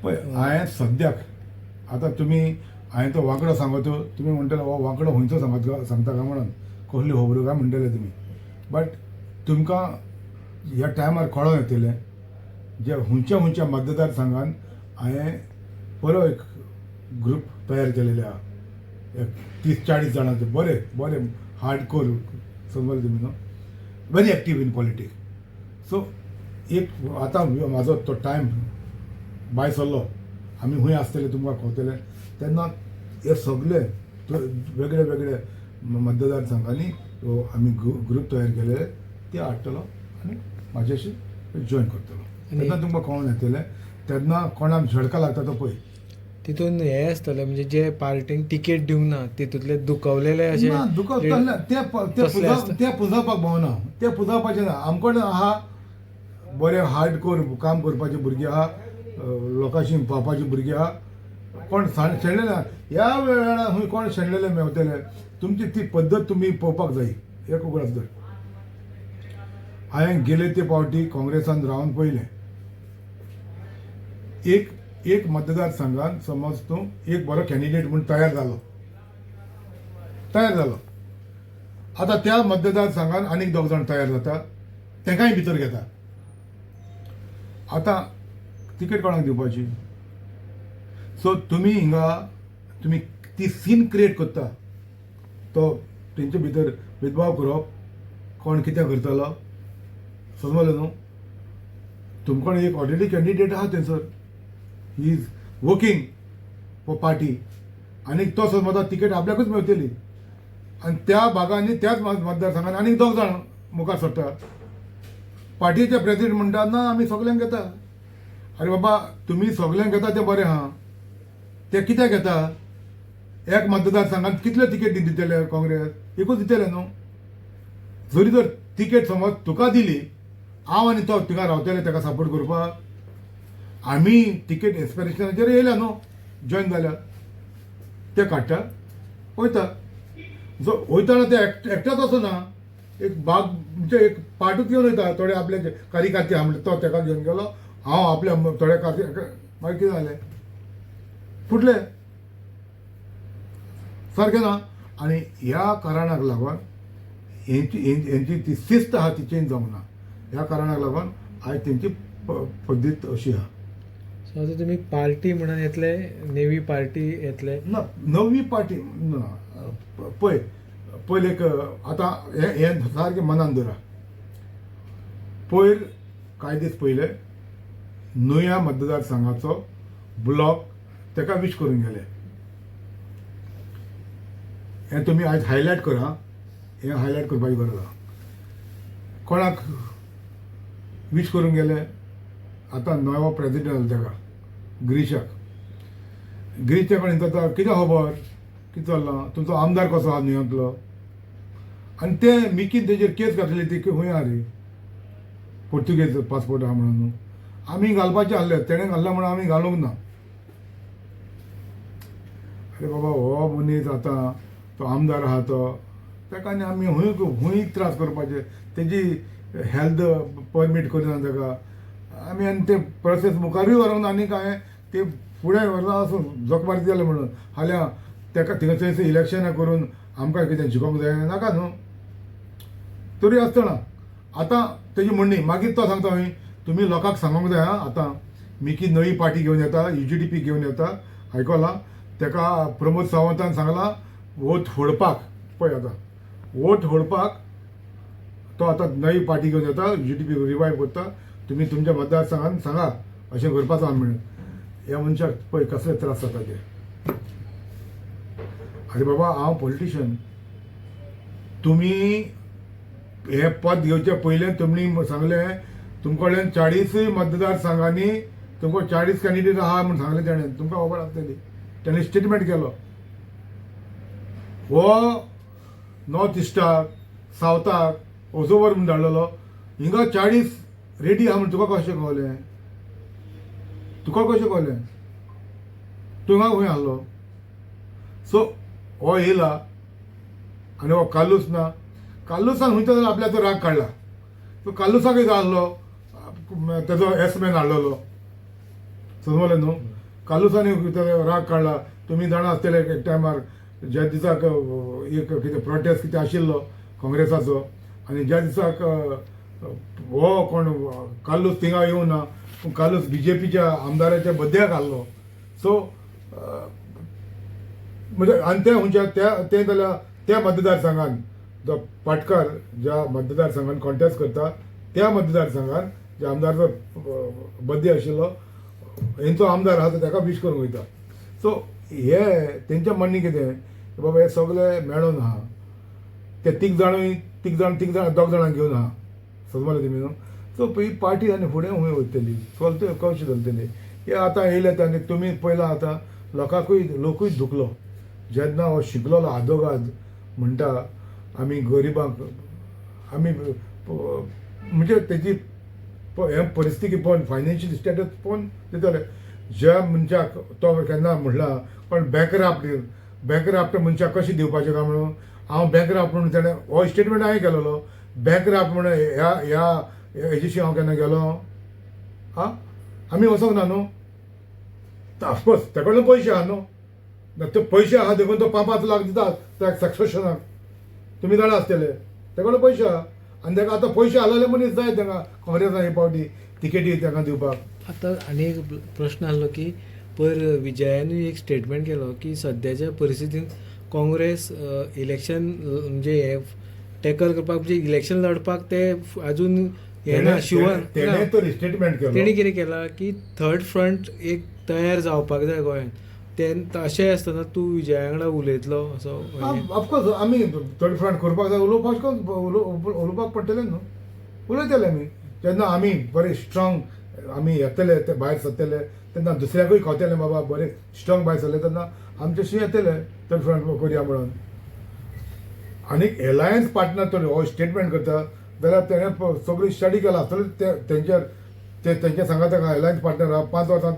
पळय हांवें सद्याक आतां तुमी हांवें तो वांकडो सांगतो तुमी म्हणटले हो वांकडो खंयचो सांगता काय म्हणून कसली खबरो काय म्हणटले तुमी बट तुमकां ह्या टायमार कळोन येतलें जे खंयच्या मतदारसंघान हांवें बरो एक ग्रूप तयार केलेले आहा एक 30-40 जाणांचे बरे बरे हार्डकोर समजले तुमी न्हू very active in politics so एक आतां म्हाजो तो टायम भायर सरलो आमी खंय आसतले तुमकां कळटलें तेन्ना हे सगळे वेगळे वेगळे मतदारसंघांनी आमी ग्रूप तयार केलेले ते हाडटलो आनी म्हाज्याशी जॉयन करतलो तेन्ना तुमकां कळोन येतलें तेन्ना कोणाक झडका लागता तो पळय तितून हे आसतले म्हणजे जे पार्टीक तिकेट दिवंक ना तितूंतले दुखवलेले अशे दुखवतले ते पुजावपाक भोवना ते पुजावपाचें ना आमकोण आहा बरे हार्डकोर काम करपाचे भुरगे आहा लोकांशी पावपाचे भुरगे आहा कोण शेणलेले ना ह्या वेळार खंय कोण शेणलेले मेवतले तुमची ती पद्दत तुमी पळोवपाक जाय एक उगडास धर हांवें गेले ते फावटी काँग्रेसान रावन पयलें एक मतदारसंघान समज तूं एक बरो कॅन्डिडेट म्हूण तयार जालो आतां त्या मतदारसंघान आनीक 2 जाण तयार जाता तेंकाय भितर घेता आतां तिकेट कोणाक दिवपाची सो तुमी हिंगा तुमी ती सीन क्रिएट करता तो तेंचे भितर भेदभाव करप कोण कितें करतलो समजलें न्हू तुमकोण एक ऑलरेडी कॅन्डिडेट आहा थंयसर he is working for party आनी तो समज तिकेट आपल्याकूच मेळटली आनी त्या भागांनी त्याच मतदारसंघान आनीक 2 जाण मुखार सरता पार्टीचे प्रेसिडेंट म्हणटा ना आमी सगळ्यांक घेता अरे बाबा तुमी सगळ्यांक घेता तें बरें आहा ते कित्याक घेता एक मतदारसंघात कितले तिकेट दितले काँग्रेस एकूच दितले न्हू जरी जर तिकेट समज तुका दिली हांव आनी तो थिंगा रावतले ताका सपोर्ट करपाक आमी तिकेट एस्पिरेशनाचेर येयल्या न्हू जॉयन जाल्यार ते काडटा वयता जो वयताना ते एकटेच वचना एक भाग म्हणजे एक पार्टूच घेवन वयता थोडे आपले कार्यकर्ते आहा म्हणजे तो ताका घेवन गेलो हांव आपल्या थोड्या मागीर कितें जालें फुटले सारकें ना आनी ह्या कारणाक लागून हेंची ती शिस्त आहा ती चेंज जावंक ना ह्या कारणाक लागून आयज तेंची पद्दत अशी आहा सो आतां तुमी पार्टी म्हणून येतले नेवी पार्टी येतले ना नवी पार्टी ना पळय पयले एक आतां हे सारकें मनान धरा पयर कांय दीस पयले नुया मतदारसंघाचो ब्लॉक ताका विश करून गेले हें तुमी आयज हायलायट करा हें हायलायट करपाची गरज आहा कोणाक विश करून गेले आतां नवो प्रेसिडेंट जालो ताका गिरीश कडेन जाता कितें खबर कितें चल्लां तुमचो आमदार कसो आहा न्यूयॉर्कलो आनी ते मिकीन तेजेर केस घातली ती खंय आहा रे पोर्तुगेज पासपोर्ट आहा म्हणून आमी घालपाचे आहले तेणें घाल्ला म्हणून आमी घालूंक ना अरे बाबा हो मनीस आतां तो आमदार आहा तो ताका आनी आमी खंय त्रास करपाचे तेजी हेल्थ परमीट करिना ताका आमी आनी ते प्रोसेस मुखारूय व्हरूंक ना आनी काय ते फुडें व्हरना असो जखमारी जालें म्हणून हाल्या ताका थंयसर इलेक्शनां करून आमकां कितें जिखोवंक जाय नाका न्हू तरी आसतना आतां तेजी म्हणणी मागीर तो सांगता खंय तुमी लोकांक सांगूंक जाय आतां मिकी नवी पार्टी घेवन येता UGDP घेवन येता आयकलां ताका प्रमोद सावंतान सांगलां वोट फोडपाक पळय आतां वोट फोडपाक तो आतां नवी पार्टी घेवन येता UGDP रिवायव करता तुमी तुमच्या मतदारसंघान सांगा अशें करपाचो आमी म्हणून ह्या मनशाक पळय कसले त्रास जाता ते अरे बाबा हांव पॉलिटिशियन तुमी हे पद घेवचे पयलें तुमी सांगलें तुमचे कडेन 40 मतदारसंघांनी तुमकां 40 कॅन्डिडेट आहा म्हूण सांगलें तेणें तुमकां खबर आसतली तेणें स्टेटमेंट केलो हो नॉर्थ इस्टाक सावथाक ओजोवर म्हूण धाडलेलो हिंगा 40 रेडी आहा म्हूण तुका कशें कळलें तूं हिंगा खंय आहलो सो हो येयला आनी हो कालूस ना कालूसान खंयच्या जाल्यार आपल्याचो राग काडला तो कालूसाकय जाय आहलो तेजो एसमॅन हाडलेलो समजलें न्हू. कालुसांनी राग काडला. तुमी जाणा आसतले एक टायमार ज्या दिसाक एक कितें प्रोटेस्ट कितें आशिल्लो काँग्रेसाचो, आनी ज्या दिसाक हो कोण कालूस थिंगा येवं ना, पूण कालूस BJPच्या आमदाराच्या बड्ड्याक आसलो. सो म्हणजे आनी ते खंयच्या ते जाल्यार त्या मतदारसंघान जो पाटकार ज्या मतदारसंघान कॉन्टेस्ट करता त्या मतदारसंघान ज्या आमदाराचो बड्डे आशिल्लो हेंचो आमदार आहा तो ताका विश करूंक वयता. सो हे तेंचें म्हणणें कितें बाबा हे सगळे मेळून आहा, ते तीग जाण दोग जाणांक घेवन आहा. समजलें तुमी न्हू. सो ही पार्टी आनी फुडें खंय वयतली, चलतली कशी चलतली हे आतां येयले आनी तुमी पयला आतां लोकूय दुखलो जेन्ना हो शिकलेलो आदोगाद म्हणटा आमी गरिबांक आमी म्हणजे तेजी हे परिस्थिती पळोवन फायनान्शियल स्टेटस पळोवन दितले. ज्या मनशाक तो केन्ना म्हणला पण बँकराफ्ट मनशाक कशी दिवपाचें काय म्हणून हांव बँकराफ्ट म्हणून ताणें हो स्टेटमेंट हांवें केलेलो. बँकराफ्ट म्हणून ह्या हेजेशी हांव केन्ना गेलो आं आमी वचोंक ना न्हू. ऑफकोर्स तेका कडल्यान पयशे आहा न्हू. ते पयशे आहा देखून तो 5-5 लाख दितात त्या सक्सेशनाक. तुमी जाणा आसतले तेका कडल्यान पयशे आहा आनी ताका आतां पयशे आसलेले मनीस जाय तांकां काँग्रेसान हे पावटी तिकेटी तांकां दिवपाक. आतां आनी एक प्रश्न आसलो की पयर विजयानूय एक स्टेटमेंट केलो की सद्याच्या परिस्थितींत काँग्रेस इलेक्शन म्हणजे हे टॅकल करपाक म्हणजे इलेक्शन लडपाक ते अजून हे ना शुअर. तेणें तो स्टेटमेंट केलो. तेणी कितें केलां की थर्ड फ्रंट एक तयार जावपाक जाय गोंयांत. तें अशें आसतना तूं विजया वांगडा उलयतलो असो. ऑफकोर्स आमी थर्ड फ्रंट करपाक जाय उलोवपाक पडटलें न्हू. उलयतले आमी जेन्ना आमी बरे स्ट्रॉंग आमी येतले ते भायर सरतले तेन्ना दुसऱ्याकूय खावतले बाबा बरे स्ट्रॉंग भायर सरले तेन्ना आमचेशी येतले थर्ड फ्रंट करुया म्हणून. आनी एलायन्स पार्टनर तर हो स्टेटमेंट करता जाल्यार तेणें सगळी स्टडी केला आसतली तेंच्या सांगाताक एलायन्स पार्टनर आहा 5 वर्सां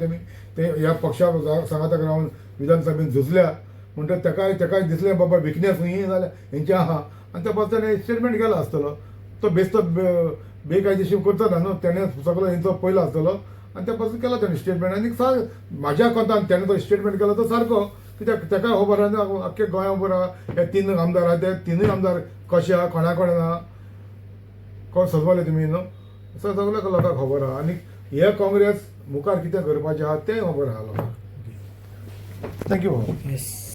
ते ह्या पक्षा सांगाताक रावन विधानसभेन झुजल्या म्हणटा तेकाय दिसलें बाबा विकनेस ही जाल्यार हेंचे आहा आनी त्या पासून ताणें स्टेटमेंट केला आसतलो. तो बेस्तो बेकायदेशीर करतना न्हू तेणें सगळो हेंचो पयलो आसतलो आनी त्या पासून केला ताणें स्टेटमेंट. आनी म्हाज्या कोंतान तेणें तो स्टेटमेंट केलो तो सारको कित्याक तेकाय खबर आहा आख्खे गोंया खबर आहा हे 3 आमदार आहा ते 3 आमदार कशे आहा कोणा कडेन आहा कोण समजले तुमी न्हू. सो सगळ्या लोकांक खबर आहा आनी हे काँग्रेस मुखार कितें करपाचें आहा तें खबर आहा लोकांक. थँक्यू. येस.